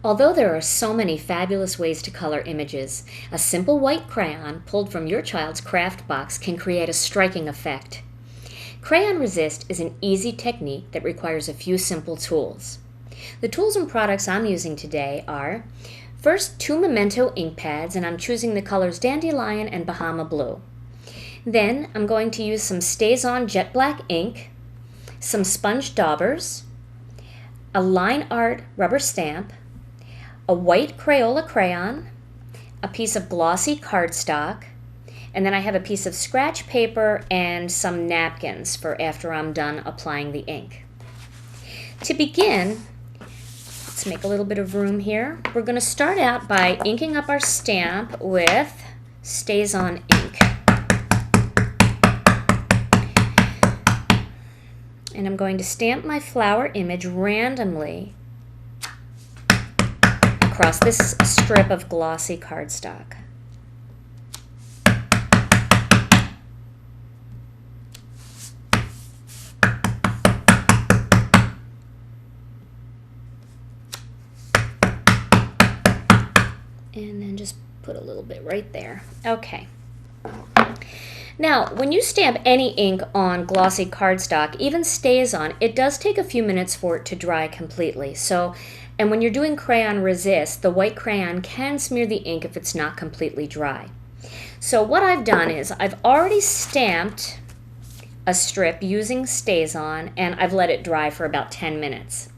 Although there are so many fabulous ways to color images, a simple white crayon pulled from your child's craft box can create a striking effect. Crayon Resist is an easy technique that requires a few simple tools. The tools and products I'm using today are, first, 2 Memento ink pads, and I'm choosing the colors Dandelion and Bahama Blue. Then I'm going to use some StazOn Jet Black ink, some sponge daubers, a line art rubber stamp, a white Crayola crayon, a piece of glossy cardstock, and then I have a piece of scratch paper and some napkins for after I'm done applying the ink. To begin, let's make a little bit of room here. We're going to start out by inking up our stamp with StazOn ink. And I'm going to stamp my flower image randomly across this strip of glossy cardstock. And then just put a little bit right there. Okay. Now, when you stamp any ink on glossy cardstock, even StazOn, it does take a few minutes for it to dry completely. And when you're doing Crayon Resist, the white crayon can smear the ink if it's not completely dry. So what I've done is I've already stamped a strip using StazOn, and I've let it dry for about 10 minutes.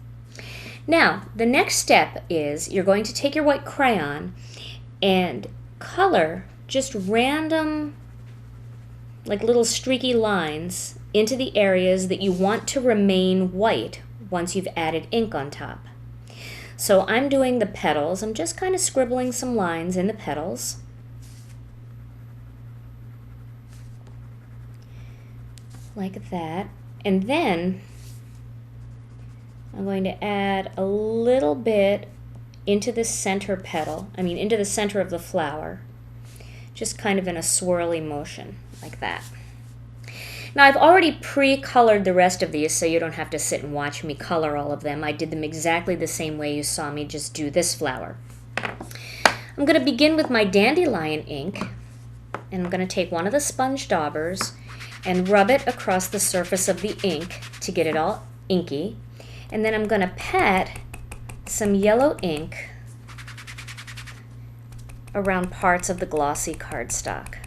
Now, the next step is you're going to take your white crayon and color just random, like little streaky lines into the areas that you want to remain white once you've added ink on top. So I'm doing the petals. I'm just kind of scribbling some lines in the petals. Like that. And then I'm going to add a little bit into the center petal, into the center of the flower, just kind of in a swirly motion, like that. Now I've already pre-colored the rest of these so you don't have to sit and watch me color all of them. I did them exactly the same way you saw me just do this flower. I'm going to begin with my Dandelion ink, and I'm going to take one of the sponge daubers and rub it across the surface of the ink to get it all inky. And then I'm going to pat some yellow ink around parts of the glossy cardstock.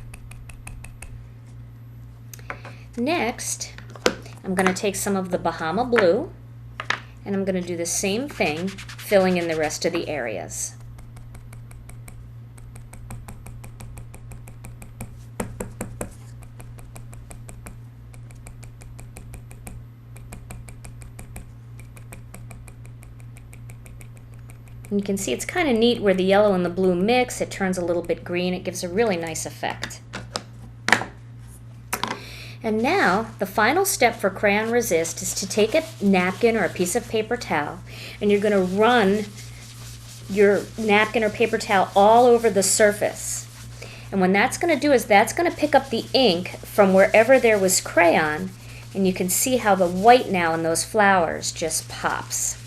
Next, I'm going to take some of the Bahama Blue, and I'm going to do the same thing, filling in the rest of the areas. And you can see it's kind of neat where the yellow and the blue mix. It turns a little bit green. It gives a really nice effect. And now, the final step for Crayon Resist is to take a napkin or a piece of paper towel, and you're going to run your napkin or paper towel all over the surface. And what that's going to do is that's going to pick up the ink from wherever there was crayon, and you can see how the white now in those flowers just pops.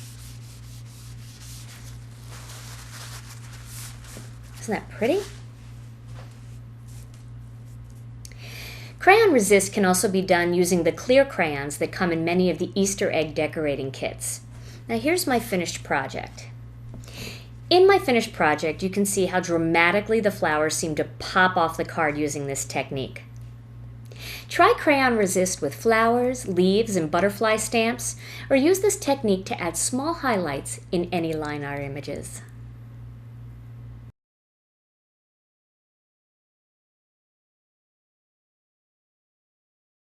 Isn't that pretty? Crayon Resist can also be done using the clear crayons that come in many of the Easter egg decorating kits. Now here's my finished project. In my finished project, you can see how dramatically the flowers seem to pop off the card using this technique. Try Crayon Resist with flowers, leaves, and butterfly stamps, or use this technique to add small highlights in any line art images.